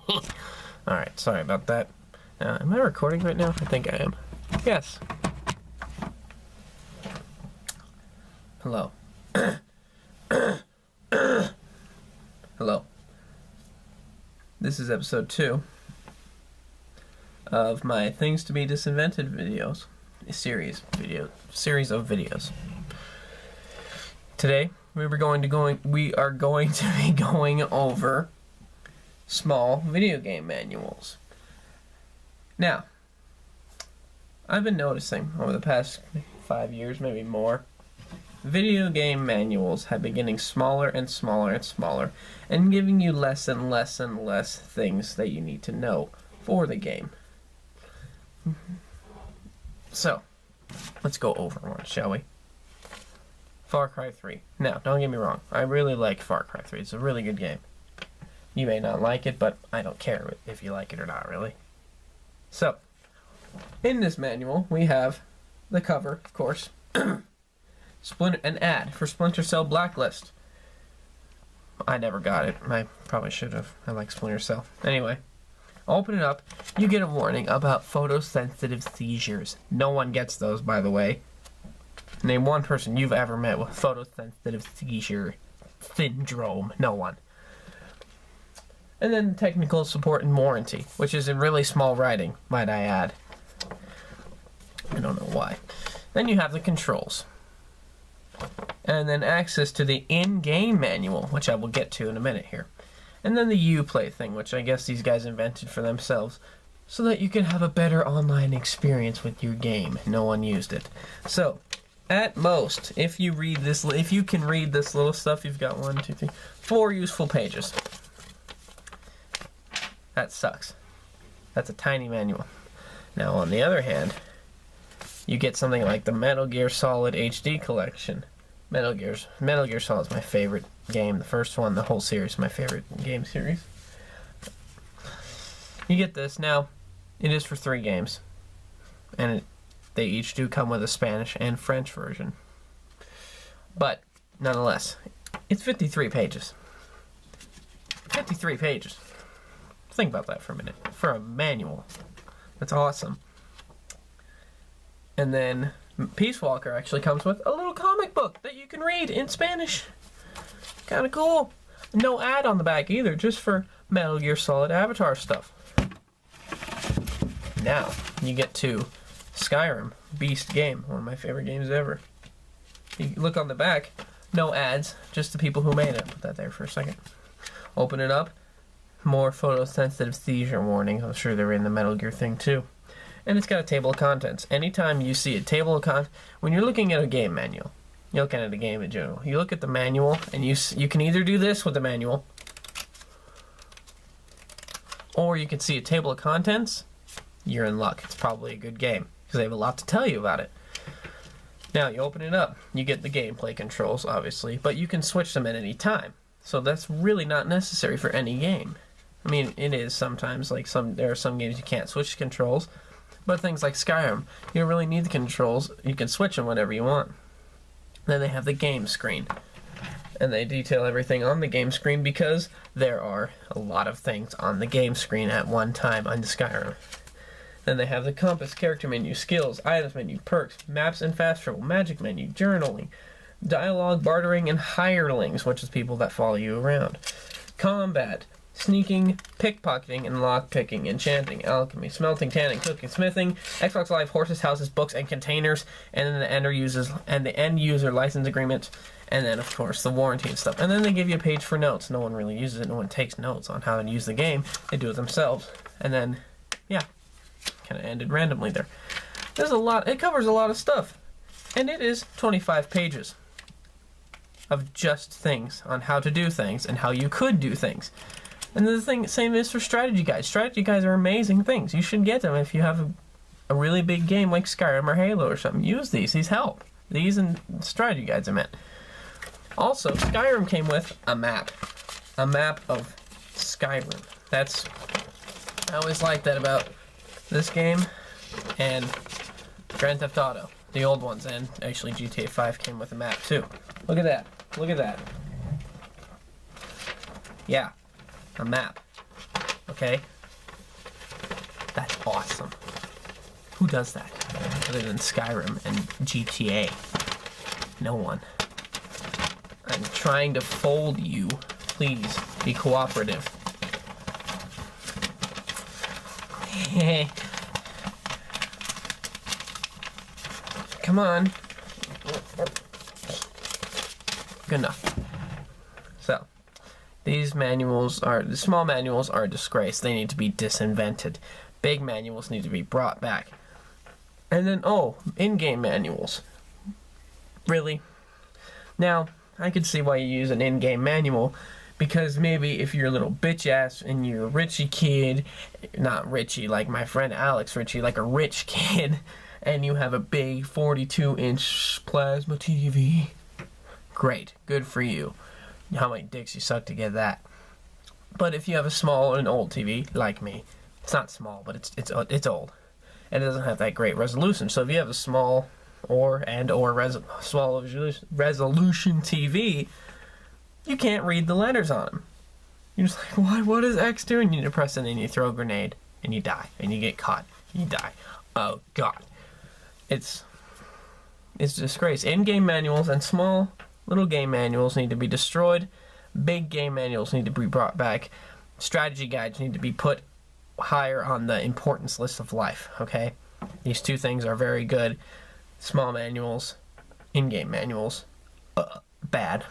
Alright, sorry about that. Am I recording right now? I think I am. Yes. Hello. Hello. This is episode 2 of my Things to Be Disinvented videos. A series of videos. Today we are going to be going over small video game manuals. Now, I've been noticing over the past 5 years, maybe more, video game manuals have been getting smaller and smaller and smaller, and giving you less and less and less things that you need to know for the game. So, let's go over one, shall we? Far Cry 3. Now, don't get me wrong, I really like Far Cry 3. It's a really good game. You may not like it, but I don't care if you like it or not, really. So, in this manual, we have the cover, of course. An ad for Splinter Cell Blacklist. I never got it. I probably should have. I like Splinter Cell. Anyway, open it up. You get a warning about photosensitive seizures. No one gets those, by the way. Name one person you've ever met with photosensitive seizure syndrome. No one. And then technical support and warranty, which is in really small writing, might I add. I don't know why. Then you have the controls. And then access to the in-game manual, which I will get to in a minute here. And then the Uplay thing, which I guess these guys invented for themselves, so that you can have a better online experience with your game. No one used it. So, at most, if you can read this little stuff, you've got 1, 2, 3, 4 useful pages. That sucks. That's a tiny manual. Now, on the other hand, you get something like the Metal Gear Solid HD collection. Metal Gear Solid is my favorite game. The first one, the whole series, my favorite game series. You get this. Now, it is for 3 games. And they each do come with a Spanish and French version. But, nonetheless, it's 53 pages. 53 pages. Think about that for a minute. For a manual. That's awesome. And then Peace Walker actually comes with a little comic book that you can read in Spanish. Kind of cool. No ad on the back either, just for Metal Gear Solid Avatar stuff. Now, you get to Skyrim, Beast game, one of my favorite games ever. You look on the back, no ads, just the people who made it. Put that there for a second. Open it up. More photosensitive seizure warnings. I'm sure they're in the Metal Gear thing too. And it's got a table of contents. Anytime you see a table of contents, when you're looking at a game manual, you're looking at a game in general, you look at the manual, and you can either do this with the manual, or you can see a table of contents. You're in luck. It's probably a good game, because they have a lot to tell you about it. Now, you open it up. You get the gameplay controls, obviously, but you can switch them at any time. So that's really not necessary for any game. I mean, it is sometimes, like there are some games you can't switch controls, but things like Skyrim, you don't really need the controls. You can switch them whenever you want. Then they have the game screen, and they detail everything on the game screen because there are a lot of things on the game screen at one time on Skyrim. Then they have the compass, character menu, skills, items menu, perks, maps and fast travel, magic menu, journaling, dialogue, bartering, and hirelings, which is people that follow you around. Combat, sneaking, pickpocketing, and lockpicking, enchanting, alchemy, smelting, tanning, cooking, smithing, Xbox Live, horses, houses, books, and containers, and then the end user license agreement, and then of course the warranty and stuff. And then they give you a page for notes. No one really uses it. No one takes notes on how to use the game. They do it themselves. And then, yeah, kind of ended randomly there. There's a lot. It covers a lot of stuff, and it is 25 pages of just things on how to do things and how you could do things. And the same is for strategy guides. Strategy guides are amazing things. You should get them if you have a really big game like Skyrim or Halo or something. Use these. These help. These and strategy guides I meant. Also, Skyrim came with a map. A map of Skyrim. I always like that about this game and Grand Theft Auto. The old ones, and actually GTA 5 came with a map too. Look at that. Look at that. Yeah, a map. Okay? That's awesome. Who does that other than Skyrim and GTA? No one. I'm trying to fold you. Please be cooperative. Come on. Good enough. So, these manuals are, the small manuals are a disgrace. They need to be disinvented. Big manuals need to be brought back. And then, in-game manuals. Really? Now, I could see why you use an in-game manual, because maybe if you're a little bitch ass and you're a Richie kid, not Richie like my friend Alex Richie, like a rich kid, and you have a big 42-inch plasma TV, great, good for you. How many dicks you suck to get that? But if you have a small and old TV, like me, it's not small, but it's old, and it doesn't have that great resolution. So if you have a small small resolution TV, you can't read the letters on them. You're just like, what is X doing? You depress it, and then you throw a grenade, and you die, and you get caught. You die. Oh God, it's a disgrace. In-game manuals and small little game manuals need to be destroyed. Big game manuals need to be brought back. Strategy guides need to be put higher on the importance list of life. Okay, these two things are very good. Small manuals, in-game manuals, bad.